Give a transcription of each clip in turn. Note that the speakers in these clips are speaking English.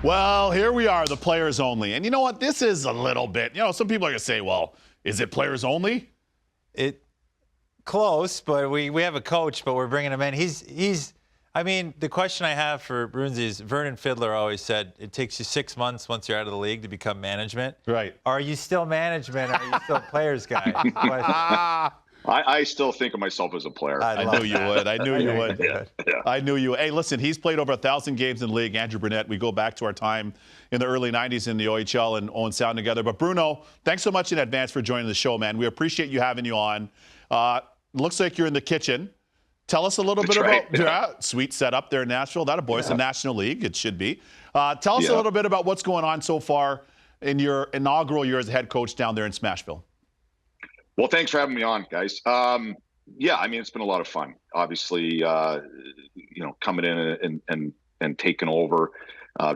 Well, here we are, the players only. And you know what? This is a little bit, some people are going to say, well, is it players only? Close, but we have a coach, but we're bringing him in. I mean, the question I have for Bruins is Vernon Fiddler always said it takes you 6 months once you're out of the league to become management. Right. Are you still management? Or are you still players guy? I still think of myself as a player. I knew you would. I knew you would. Yeah. I knew you would. Hey, listen, he's played over 1,000 games in the league, Andrew Brunette. We go back to our time in the early 90s in the OHL and Owen Sound together. But Bruno, thanks so much in advance for joining the show, man. We appreciate you having you on. Looks like you're in the kitchen. Tell us a little bit about sweet setup there in Nashville. That a boy, it's a National League. It should be. Tell us a little bit about what's going on so far in your inaugural year as a head coach down there in Smashville. Well, thanks for having me on, guys. Yeah, I mean, it's been a lot of fun. Obviously, coming in and taking over,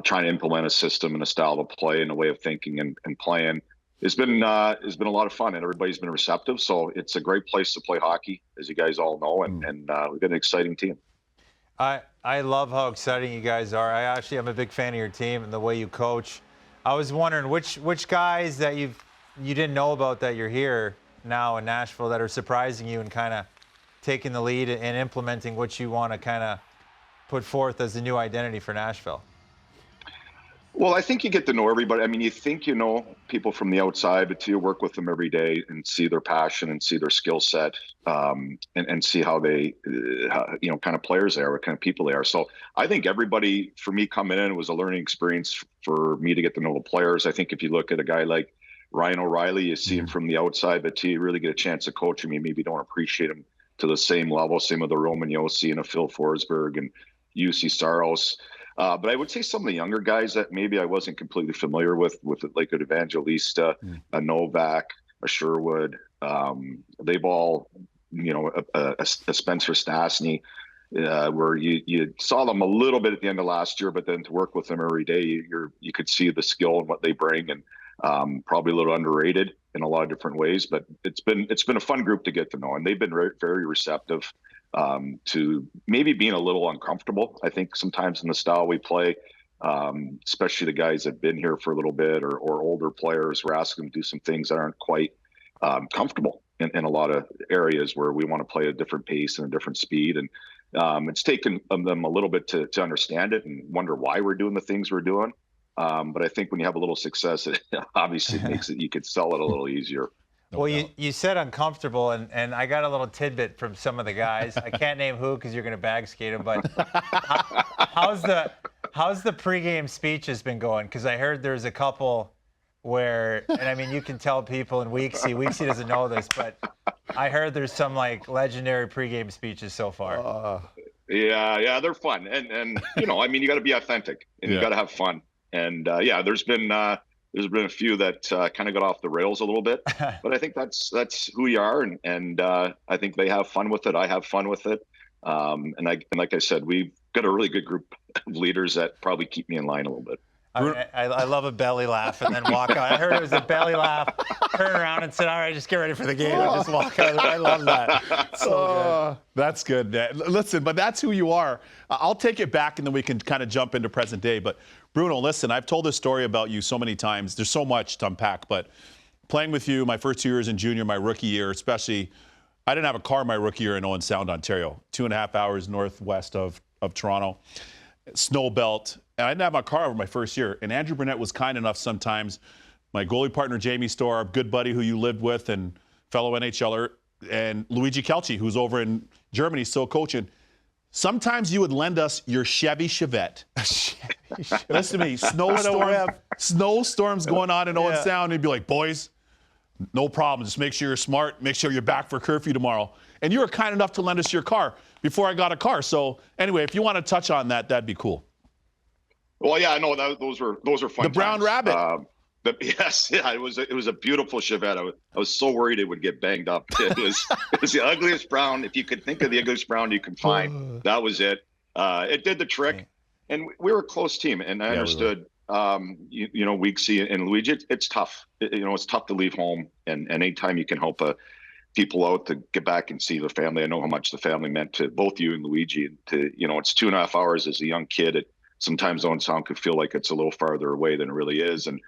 trying to implement a system and a style of play and a way of thinking and playing. It's been a lot of fun, and everybody's been receptive. So it's a great place to play hockey, as you guys all know, and we've got an exciting team. I love how exciting you guys are. I'm a big fan of your team and the way you coach. I was wondering which guys that you didn't know about that you're here now in Nashville that are surprising you and kind of taking the lead and implementing what you want to kind of put forth as the new identity for Nashville. Well, I think you get to know everybody. I mean, you think you know people from the outside, but you work with them every day and see their passion and see their skill set, and see how they, kind of players they are, what kind of people they are. So I think everybody, for me coming in, was a learning experience for me to get to know the players. I think if you look at a guy like Ryan O'Reilly, you see him from the outside, but till you really get a chance to coach him, you maybe don't appreciate him to the same level. Same with the Roman Josi and a Phil Forsberg and UC Saros. But I would say some of the younger guys that maybe I wasn't completely familiar with like an Evangelista, a Novak, a Sherwood. They've all, a Spencer Stastny, where you saw them a little bit at the end of last year, but then to work with them every day, you could see the skill and what they bring, and probably a little underrated in a lot of different ways. But it's been a fun group to get to know, and they've been very, very receptive to maybe being a little uncomfortable. I think sometimes in the style we play, especially the guys that have been here for a little bit or older players, we're asking them to do some things that aren't quite comfortable in a lot of areas where we want to play a different pace and a different speed. And it's taken them a little bit to understand it and wonder why we're doing the things we're doing. But I think when you have a little success, it obviously makes it, you could sell it a little easier. Well, you said uncomfortable, and I got a little tidbit from some of the guys. I can't name who because you're going to bag skate them, but how's the pregame speeches been going? Because I heard there's a couple where, and I mean, you can tell people in Weeksy doesn't know this, but I heard there's some like legendary pregame speeches so far. Yeah, they're fun, and I mean, you got to be authentic and you got to have fun, and there's been a few that kind of got off the rails a little bit, but I think that's who we are, and I think they have fun with it. I have fun with it, and like I said, we've got a really good group of leaders that probably keep me in line a little bit. I love a belly laugh and then walk out. I heard it was a belly laugh, turn around and said, all right, just get ready for the game and just walk out. I love that. So good. That's good. Listen, but that's who you are. I'll take it back and then we can kind of jump into present day. But Bruno, listen, I've told this story about you so many times. There's so much to unpack, but playing with you my first 2 years in junior, my rookie year, especially, I didn't have a car my rookie year in Owen Sound, Ontario, 2.5 hours northwest of Toronto, snow belt. And I didn't have my car over my first year. And Andrew Brunette was kind enough sometimes, my goalie partner, Jamie Storr, good buddy who you lived with and fellow NHLer, and Luigi Kelce, who's over in Germany still coaching. Sometimes you would lend us your Chevy Chevette. Listen to me, snowstorms going on in Owen Sound. And you'd be like, boys, no problem. Just make sure you're smart. Make sure you're back for curfew tomorrow. And you were kind enough to lend us your car before I got a car. So anyway, if you want to touch on that, that'd be cool. Well, yeah, no, those were fun. The Brown Rabbit. Yes, it was a beautiful Chevette. I was so worried it would get banged up. It was the ugliest brown. If you could think of the ugliest brown you could find, that was it. It did the trick, and we were a close team. And I understood, Weeksy and Luigi. It's tough. It's tough to leave home, and anytime you can help people out to get back and see the family. I know how much the family meant to both you and Luigi. And it's 2.5 hours as a young kid at sometimes Owen Sound could feel like it's a little farther away than it really is. And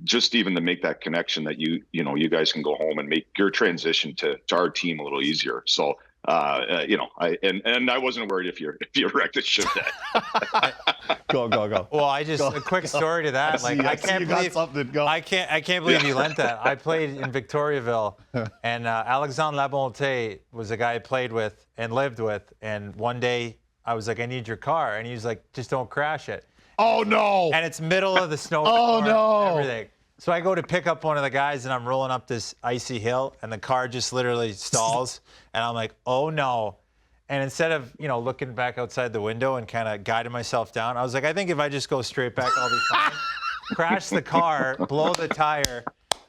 just even to make that connection that you guys can go home and make your transition to our team a little easier. So, I wasn't worried if you wrecked the ship that. Go. Well, a quick story to that. Like, I can't believe you lent that. I played in Victoriaville, and Alexandre Labonte was a guy I played with and lived with. And one day I was like, I need your car. And he was like, just don't crash it. Oh, no. And it's middle of the snowstorm. Oh, no. Everything. So I go to pick up one of the guys, and I'm rolling up this icy hill, and the car just literally stalls. And I'm like, oh, no. And instead of, looking back outside the window and kind of guiding myself down, I was like, I think if I just go straight back, I'll be fine. Crash the car, blow the tire.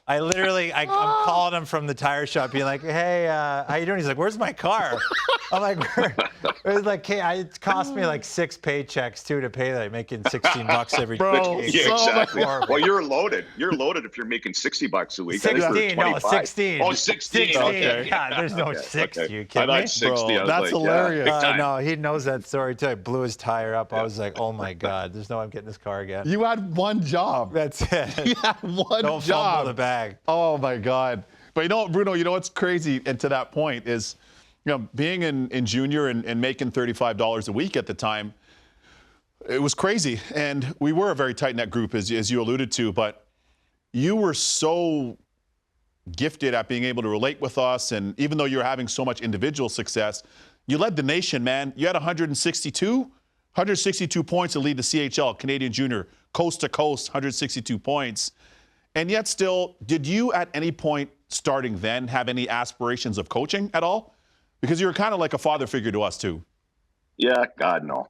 I'm calling him from the tire shop, being like, hey, how you doing? He's like, where's my car? I'm like, it was like, hey, it cost me like 6 paychecks too to pay that, making $16 every Bro, day. Yeah, exactly. Horrible. Well, you're loaded. You're loaded if you're making $60 a week. 16, no, 16. Oh, 16. Okay. God, there's no Okay, 60. okay. You I kidding thought me? 60. Bro, I was that's like, hilarious. Yeah, big time. No, he knows that story too. I blew his tire up. I was like, oh my God, there's no way I'm getting this car again. You had one job. That's it. You had one Don't job. fumble the bag. Oh, my God. But Bruno, what's crazy, and to that point is, being in junior and making $35 a week at the time, it was crazy. And we were a very tight-knit group, as you alluded to, but you were so gifted at being able to relate with us. And even though you were having so much individual success, you led the nation, man. You had 162 points to lead the CHL, Canadian Junior, coast to coast, 162 points. And yet still, did you at any point starting then have any aspirations of coaching at all? Because you were kind of like a father figure to us too. Yeah, God, no.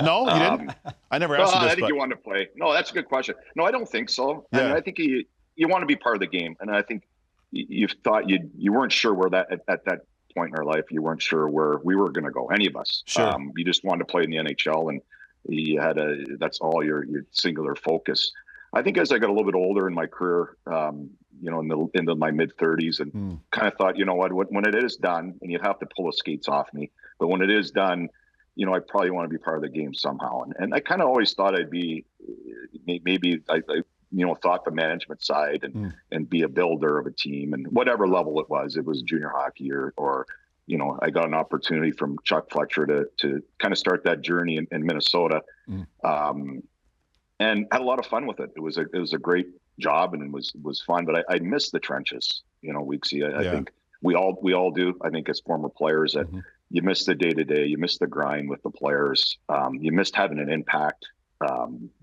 No, you didn't? I never asked you this. I think you want to play. No, that's a good question. No, I don't think so. Yeah. I mean, I think you want to be part of the game. And I think you thought you weren't sure where that at that point in our life, you weren't sure where we were going to go, any of us. Sure. You just wanted to play in the NHL, and that's all your singular focus. I think as I got a little bit older in my career, into my mid 30s, and kind of thought, when it is done, and you'd have to pull the skates off me, but when it is done, I probably want to be part of the game somehow. And I kind of always thought I'd be, maybe I thought the management side and be a builder of a team, and whatever level it was junior hockey or I got an opportunity from Chuck Fletcher to kind of start that journey in Minnesota. And had a lot of fun with it. It was a great job, and it was fun, but I missed the trenches, Weeksy. I think we all do. I think as former players that you miss the day-to-day, you miss the grind with the players. You missed having an impact.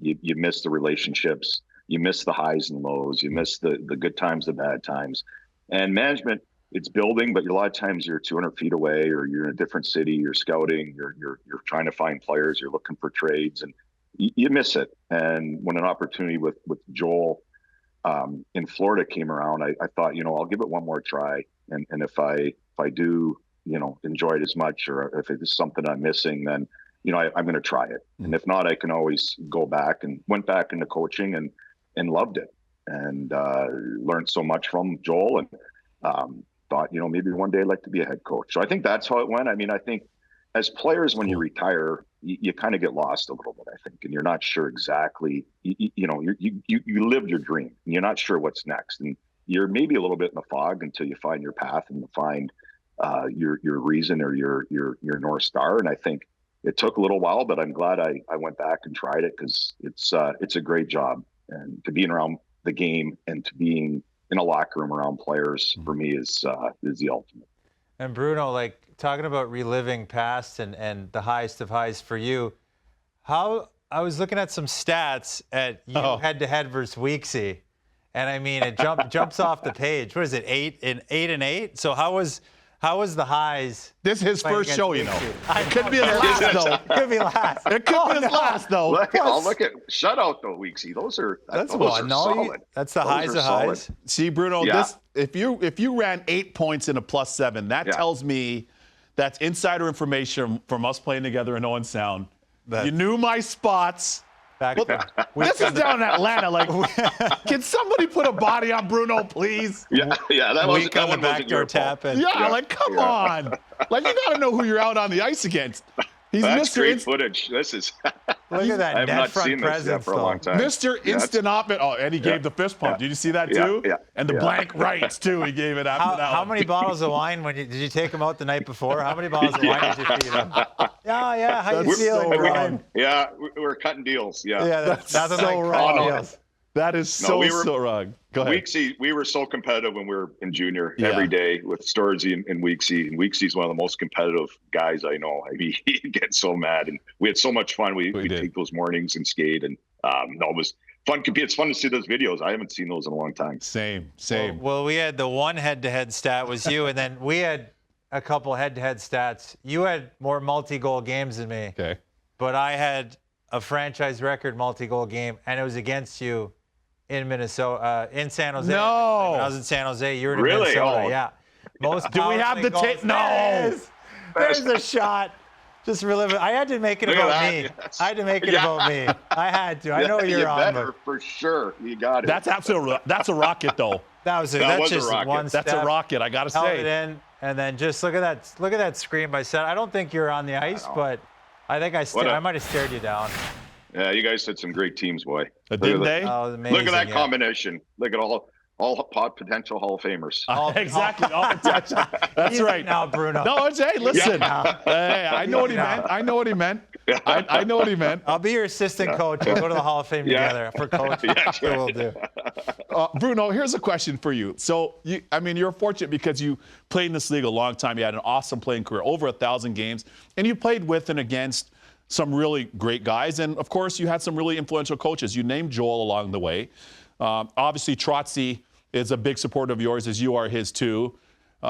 You miss the relationships. You miss the highs and lows. You miss the good times, the bad times. And management, it's building, but a lot of times you're 200 feet away, or you're in a different city, you're scouting, you're trying to find players, you're looking for trades, and you miss it. And when an opportunity with Joel in Florida came around, I thought, I'll give it one more try. And if I do, enjoy it as much, or if it's something I'm missing, then, I'm going to try it. And if not, I can always go back. And went back into coaching and loved it, and learned so much from Joel, and thought, maybe one day I'd like to be a head coach. So I think that's how it went. I mean, I think as players, when you retire, you kind of get lost a little bit, I think, and you're not sure exactly, you lived your dream, and you're not sure what's next, and you're maybe a little bit in the fog until you find your path and you find your reason, or your North Star. And I think it took a little while, but I'm glad I went back and tried it, because it's a great job, and to being around the game and to being in a locker room around players, for me is the ultimate. And Bruno, like, talking about reliving past and the highest of highs for you, how I was looking at some stats at you head-to-head versus Weeksy, and I mean, it jumps off the page. What is it, 8-8? So how was the highs? This is his first show, It could be his last, though. It could be last. It could be his last, though. Look at shutout though, Weeksy. Those are solid. That's the highs of highs. See, Bruno, if you ran 8 points in a +7, that tells me that's insider information from us playing together in Owen Sound. You knew my spots. This is down in Atlanta. Like, can somebody put a body on Bruno, please? Yeah. That Week on the backdoor tap. Like, come on. Like, you got to know who you're out on the ice against. That's great footage. This is Look at that I have net not front seen this yet presence for a long time. Mr. Yeah, Instant Offense. Oh, and he gave the fist pump. Yeah. Did you see that Yeah, too? yeah, And the yeah. blank rights too. He gave it after that. How one. many bottles of wine did you take him out the night before? How many bottles of wine did you feed him? Yeah. How you That's feeling, so Brian? wrong. Yeah, we're cutting deals. Yeah. Yeah, that's so nothing like wrong. cutting Oh, no. deals. That is No, so we were- so wrong. Go ahead. Weeksy, we were so competitive when we were in junior Yeah. every day with Storzy and Weeksy. And Weeksy's one of the most competitive guys I know. I mean, he'd get so mad, and we had so much fun. We'd did. take those mornings and skate, and no, it was fun. It's fun to see those videos. I haven't seen those in a long time. Same. Well, we had the one head-to-head stat was you, and then we had a couple head-to-head stats. You had more multi-goal games than me, Okay. but I had a franchise record multi-goal game, and it was against you in Minnesota, in San Jose. No. When I was in San Jose, you were in Really? Minnesota. Oh. Yeah. Most Do we power have play the goals. tape? No. There it is. There's a shot. Just relive it. I had to make it Look at about that. me. Yes. I had to make it Yeah. about me. I had to. I know You you're on, better, but for sure. You got it. That's absolutely. That's a rocket though. that was That that's was a just rocket. one That's step. a rocket. I gotta Held it say. in, and then just look at that screen by Seth. I don't think you're on the ice, know. but I think What a- I might have stared you down. Yeah, you guys had some great teams, boy. Didn't they? That was amazing. Look at that yeah. combination. Look at all potential Hall of Famers. Exactly. All potential. That's Easy right. now, Bruno. No, it's, hey, listen. Yeah. Hey, I know what he meant. I know what he meant. I know what he meant. I'll be your assistant coach. We'll go to the Hall of Fame Yeah. together for coaching. Yeah, That's what we'll do. Bruno, here's a question for you. So, you're fortunate because you played in this league a long time. You had an awesome playing career, over 1,000 games, and you played with and against some really great guys. And, of course, you had some really influential coaches. You named Joel along the way. Obviously, Trotzy is a big supporter of yours, as you are his too.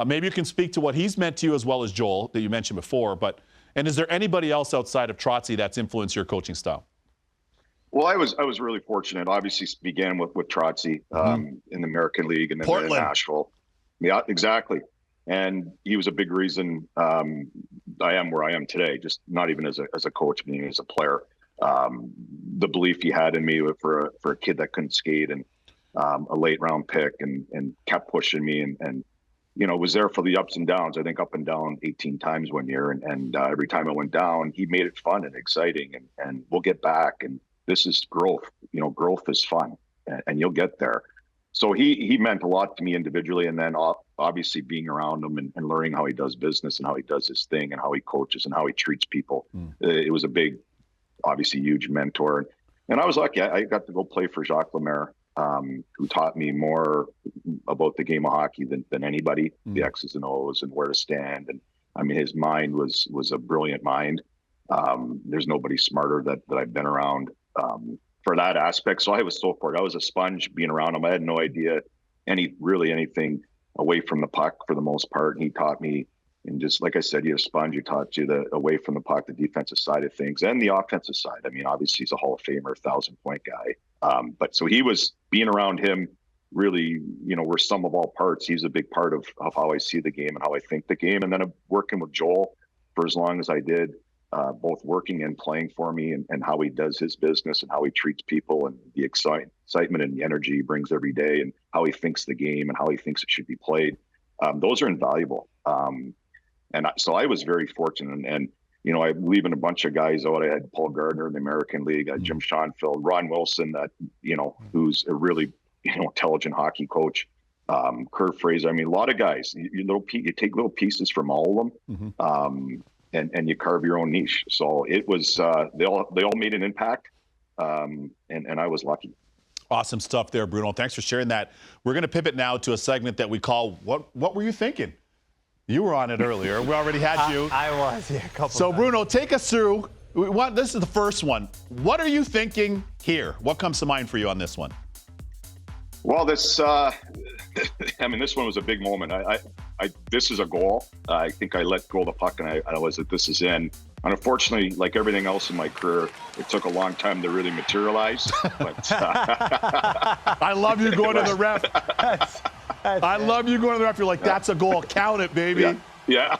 Maybe you can speak to what he's meant to you as well as Joel that you mentioned before. And is there anybody else outside of Trotzy that's influenced your coaching style? Well, I was really fortunate. Obviously, began with Trotzy in the American League and then in Portland. Nashville. Yeah, exactly. And he was a big reason I am where I am today. Just not even as a coach, being as a player. The belief he had in me for a kid that couldn't skate and a late round pick and kept pushing me and was there for the ups and downs. I think up and down 18 times one year, and every time I went down, he made it fun and exciting. And we'll get back. And this is growth. Growth is fun, and you'll get there. So he meant a lot to me individually, and then obviously being around him and learning how he does business and how he does his thing and how he coaches and how he treats people. It was a big, obviously huge mentor. And I was lucky. I got to go play for Jacques Lemaire, who taught me more about the game of hockey than anybody, the X's and O's and where to stand. And I mean, his mind was a brilliant mind. There's nobody smarter that I've been around for that aspect. So I was so fortunate. I was a sponge being around him. I had no idea anything away from the puck for the most part. And he taught me, and just like I said, you're a sponge. He taught you the away from the puck, the defensive side of things, and the offensive side. I mean, obviously he's a Hall of Famer, 1,000-point guy. But so he was being around him. Really, we're sum of all parts. He's a big part of how I see the game and how I think the game. And then I'm working with Joel for as long as I did, both working and playing for me, and how he does his business and how he treats people and the excitement and the energy he brings every day and how he thinks the game and how he thinks it should be played. Those are invaluable. So I was very fortunate. And I'm leaving a bunch of guys out. I had Paul Gardner in the American League, Jim Schoenfeld, Ron Wilson, who's a really intelligent hockey coach. Kurt Fraser. I mean, a lot of guys. You take little pieces from all of them, and you carve your own niche. So it was they all made an impact, and I was lucky. Awesome stuff there, Bruno. Thanks for sharing that. We're going to pivot now to a segment that we call What Were You Thinking? You were on it earlier. We already had you. I was, yeah, a couple So, times. Bruno, take us through. This is the first one. What are you thinking here? What comes to mind for you on this one? Well, this this one was a big moment. This is a goal. I think I let go of the puck, and I was that this is in. And unfortunately, like everything else in my career, it took a long time to really materialize. But I love you going to the ref. I love you going to the ref. You're like, that's a goal. Count it, baby. Yeah.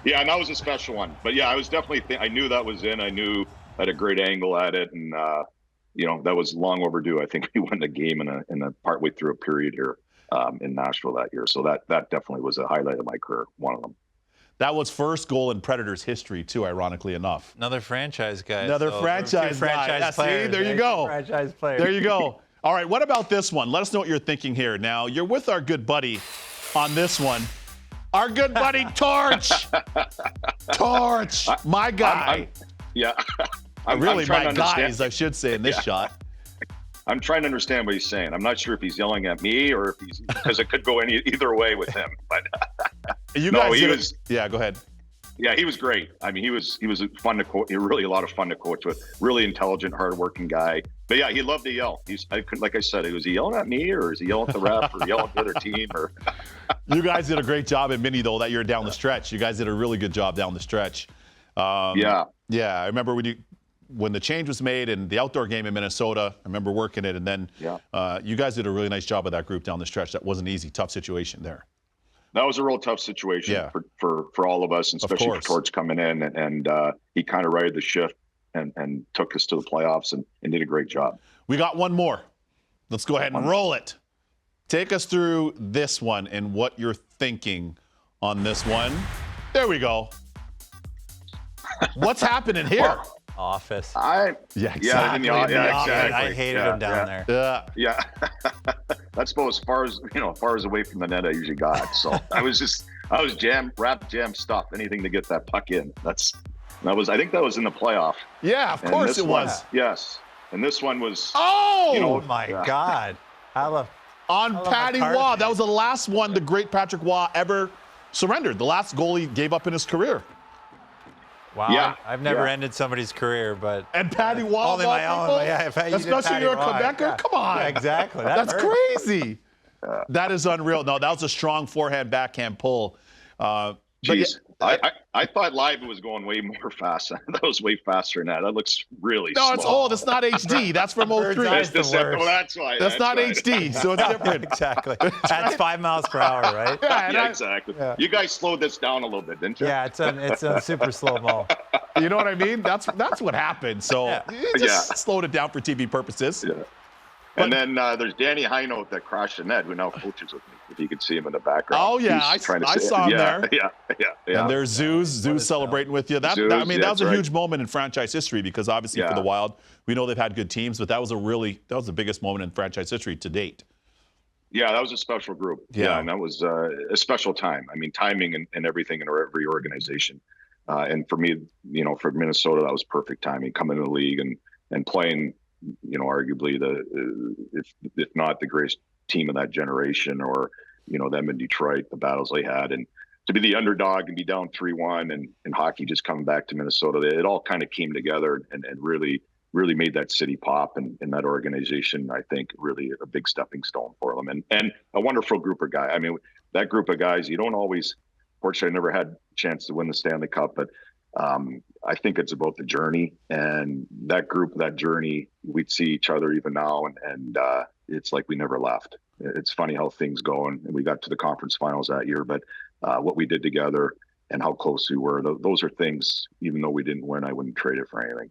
Yeah, and that was a special one. But yeah, I was definitely. I knew that was in. I knew I had a great angle at it, and that was long overdue. I think we won the game in a partway through a period here in Nashville that year. So that definitely was a highlight of my career. One of them. That was first goal in Predators history, too, ironically enough. Another franchise guy. Another So franchise two franchise guy. Yeah, see, players, there you right? go. Two franchise players. There you go. All right, what about this one? Let us know what you're thinking here. Now, you're with our good buddy on this one. Our good buddy, Torch. Torch, my guy. Yeah. Really, trying my to understand. guys, I should say, in this shot. I'm trying to understand what he's saying. I'm not sure if he's yelling at me or if he's because it could go either way with him. But You no, guys he did was. Yeah, go ahead. Yeah, he was great. I mean, he was fun to coach. Really a lot of fun to coach with. Really intelligent, hardworking guy. But yeah, he loved to yell. Like I said, was he yelling at me or is he yelling at the ref or yelling at the other team or? You guys did a great job at Mini though that year down the stretch. You guys did a really good job down the stretch. Yeah. Yeah, I remember when the change was made in the outdoor game in Minnesota. I remember working it, and then you guys did a really nice job of that group down the stretch. That wasn't easy, tough situation there. That was a real tough situation for all of us, and especially for Torch coming in, and he kind of righted the ship and took us to the playoffs and did a great job. We got one more. Let's go ahead and roll it. Take us through this one and what you're thinking on this one. There we go. What's happening here? Office. Exactly. Exactly. I hated him down there. Yeah. That's about as far as away from the net I usually got. So I was jam stuff, anything to get that puck in. I think that was in the playoff. Yeah, of course it was. Yes. And this one was Oh my God. On Patty Waugh. That was the last one the great Patrick Waugh ever surrendered. The last goal he gave up in his career. Wow. Yeah. I've never ended somebody's career, but And Patty Waugh. only my own. Yeah, especially you're a Quebecer. Yeah. Come on. Yeah, exactly. That's crazy. That is unreal. No, that was a strong forehand backhand pull. Jeez. I thought live was going way more fast. That was way faster than that. That looks really slow. No, it's old. It's not HD. That's from 03. That's the worst. That's why. That's not right. HD, so it's different. Exactly. That's 5 miles per hour, right? Yeah, exactly. Yeah. You guys slowed this down a little bit, didn't you? Yeah, it's a super slow mo. You know what I mean? That's what happened. So you just slowed it down for TV purposes. Yeah. And then there's Danny Heinold that crashed the net, who now coaches with me. If you could see him in the background. Oh yeah, I saw him there. Yeah. And there's Zeus celebrating with you. That was a huge moment in franchise history because obviously for the Wild, we know they've had good teams, but that was the biggest moment in franchise history to date. Yeah, that was a special group. Yeah, and that was a special time. I mean, timing and everything in every organization. And for me, for Minnesota, that was perfect timing. Coming to the league and playing, arguably if not the greatest team of that generation, or them in Detroit, the battles they had, and to be the underdog and be down 3-1 and hockey just coming back to Minnesota, it all kind of came together and really made that city pop and that organization, I think, really a big stepping stone for them and a wonderful group of guys. I mean, that group of guys, you don't always. Fortunately, I never had a chance to win the Stanley Cup, but I think it's about the journey and that group, that journey. We'd see each other even now, and it's like we never left. It's funny how things go, and we got to the conference finals that year, but what we did together and how close we were, those are things, even though we didn't win, I wouldn't trade it for anything.